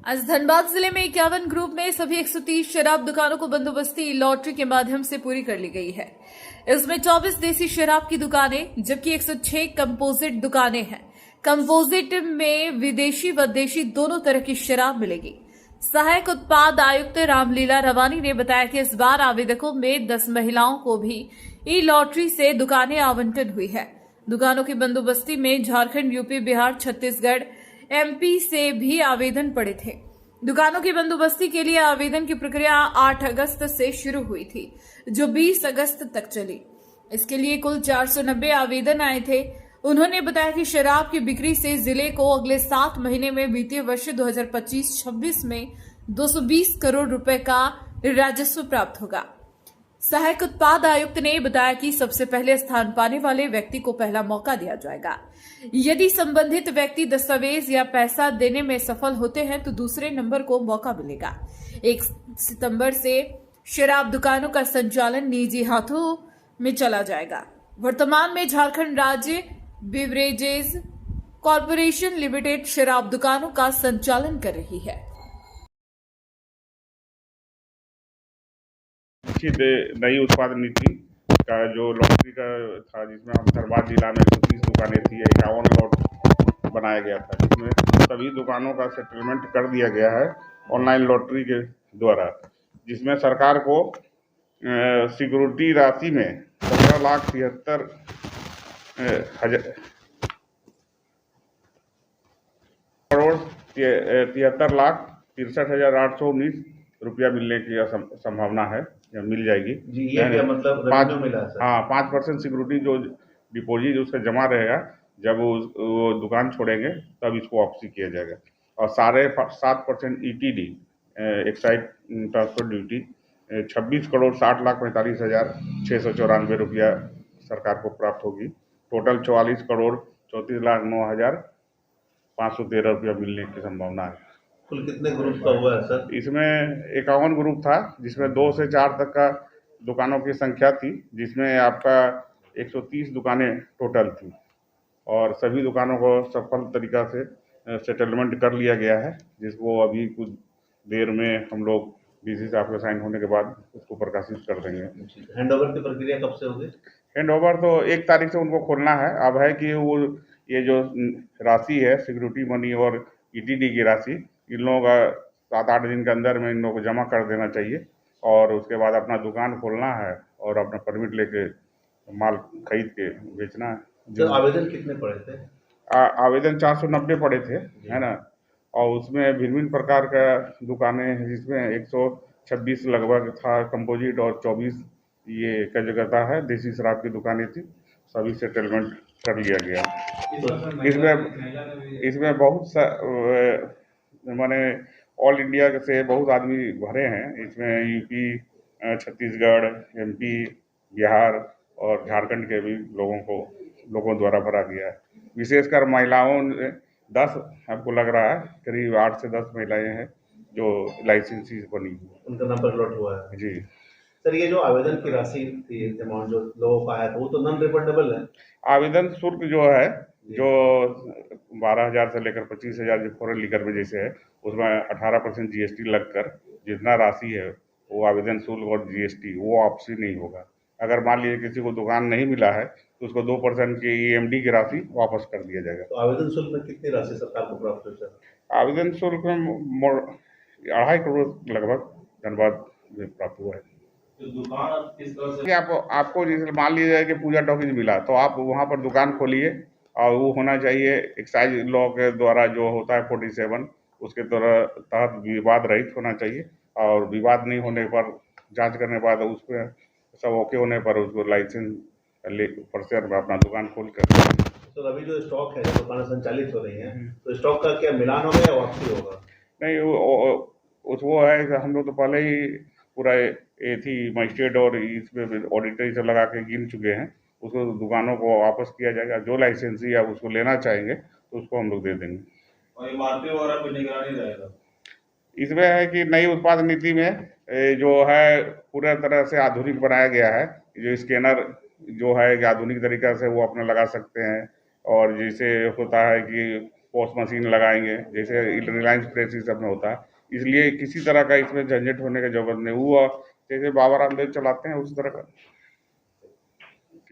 आज धनबाद जिले में 51 ग्रुप में सभी 130 शराब दुकानों को बंदोबस्ती लॉटरी के माध्यम से पूरी कर ली गई है। इसमें 24 देसी शराब की दुकानें जबकि 106 कंपोजिट दुकानें हैं। कंपोजिट में विदेशी व देशी दोनों तरह की शराब मिलेगी। सहायक उत्पाद आयुक्त रामलीला रवानी ने बताया कि इस बार आवेदकों में 10 महिलाओं को भी ई लॉटरी से दुकानें आवंटन हुई है। दुकानों की बंदोबस्ती में झारखंड, यूपी, बिहार, छत्तीसगढ़, एमपी से भी आवेदन पड़े थे। दुकानों की बंदोबस्ती के लिए आवेदन की प्रक्रिया 8 अगस्त से शुरू हुई थी, जो 20 अगस्त तक चली। इसके लिए कुल 490 आवेदन आए थे। उन्होंने बताया कि शराब की बिक्री से जिले को अगले 7 महीने में वित्तीय वर्ष 2025-26 में 220 करोड़ रुपए का राजस्व प्राप्त होगा। सहायक उत्पाद आयुक्त ने बताया कि सबसे पहले स्थान पाने वाले व्यक्ति को पहला मौका दिया जाएगा। यदि संबंधित व्यक्ति दस्तावेज या पैसा देने में सफल होते हैं तो दूसरे नंबर को मौका मिलेगा। 1 सितंबर से शराब दुकानों का संचालन निजी हाथों में चला जाएगा। वर्तमान में झारखंड राज्य बिवरेजेस कॉरपोरेशन लिमिटेड शराब दुकानों का संचालन कर रही है। नई उत्पादन नीति का जो लॉटरी का था, जिसमें हम धनबाद जिला में 130 दुकानें थी, 51 लॉट बनाया गया था, जिसमें सभी दुकानों का सेटलमेंट कर दिया गया है ऑनलाइन लॉटरी के द्वारा, जिसमें सरकार को सिक्योरिटी राशि में 17,73,000 करोड़ 73,63,819 रुपया मिलने की संभावना है, या मिल जाएगी जी। ये क्या मतलब रेवेन्यू मिला है सर? हाँ, 5% सिक्योरिटी जो डिपॉजिट उसका जमा रहेगा, जब वो दुकान छोड़ेंगे तब इसको वापसी किया जाएगा। और 7% ETD एक्साइज ट्रांसफर ड्यूटी 26,60,45,694 रुपया सरकार को प्राप्त होगी। टोटल 44,34,09,513 रुपया मिलने की संभावना है। कुल कितने ग्रुप का हुआ है सर? इसमें 51 ग्रुप था, जिसमें 2 से 4 तक का दुकानों की संख्या थी, जिसमें आपका 130 दुकानें टोटल थी और सभी दुकानों को सफल तरीका से सेटलमेंट कर लिया गया है, जिसको अभी कुछ देर में हम लोग डीसी साहब के साइन होने के बाद उसको प्रकाशित कर देंगे। हैंडओवर की प्रक्रिया कब से होगी? हैंडओवर तो 1 तारीख से उनको खोलना है। अब है कि वो ये जो राशि है सिक्योरिटी मनी और ETD की राशि, इन लोगों का 7-8 दिन के अंदर में इन लोगों को जमा कर देना चाहिए और उसके बाद अपना दुकान खोलना है और अपना परमिट लेके माल खरीद के बेचना है। जो आवेदन कितने पड़े थे? आवेदन 490 पड़े थे, है ना। और उसमें भिन्न प्रकार का दुकानें हैं, जिसमें 126 लगभग था कंपोजिट और 24 ये कलकत्ता है देसी शराब की दुकानें थी। सभी सेटलमेंट कर लिया गया। इसमें बहुत सा माने ऑल इंडिया से बहुत आदमी भरे हैं। इसमें यूपी, छत्तीसगढ़, MP, बिहार और झारखंड के भी लोगों द्वारा भरा गया है। विशेषकर महिलाओं ने 10 आपको लग रहा है करीब 8 से 10 महिलाएं हैं जो लाइसेंसी बनी हुई, उनका नंबर लॉट हुआ है जी। सर, ये जो आवेदन की राशि थी, अमाउंट जो लोगों का आया था, वो तो नॉन रिफंडेबल है? आवेदन शुल्क जो है, जो 12,000 से लेकर 25,000 जो फॉरेन लीकर में जैसे है, उसमें 18% GST लगकर जितना राशि है वो आवेदन शुल्क और GST वो वापसी नहीं होगा। अगर मान लीजिए किसी को दुकान नहीं मिला है तो उसको 2% की EMD की राशि वापस कर दिया जाएगा। तो आवेदन शुल्क में कितनी राशि सरकार को प्राप्त हुई सर? आवेदन शुल्क में 2.5 करोड़ लगभग धनबाद में प्राप्त हुआ है। तो दुकान किस तरह से? कि आपको जैसे मान लीजिए कि पूजा टॉकीज मिला तो आप वहाँ पर दुकान खोलिए और वो होना चाहिए एक्साइज लॉ के द्वारा जो होता है 47, उसके तहत विवाद रहित होना चाहिए और विवाद नहीं होने पर जांच करने के बाद उस पर सब ओके होने पर उसको लाइसेंस पर से अपना दुकान खोल कर। तो अभी जो स्टॉक है, जो दुकानें संचालित हो रही हैं, तो स्टॉक का क्या मिलान होगा या वापसी होगा? नहीं, वो है कि हम लोग तो पहले ही पूरा ये थी मजिस्ट्रेट और इसमें ऑडिटर से लगा के गिन चुके हैं। उसको दुकानों को वापस किया जाएगा। जो लाइसेंसी या उसको लेना चाहेंगे तो उसको हम लोग दे देंगे। और MRP वगैरह पे निगरानी रहेगा? इसमें है कि नई उत्पाद नीति में जो है पूरा तरह से आधुनिक बनाया गया है। जो स्कैनर जो है कि आधुनिक तरीका से वो अपना लगा सकते हैं और जैसे होता है कि पोस्ट मशीन लगाएंगे, जैसे रिलायंस प्रेस सब में होता है। इसलिए किसी तरह का इसमें झंझट होने का जरूरत नहीं, वो जैसे बाबा रामदेव चलाते हैं उस तरह का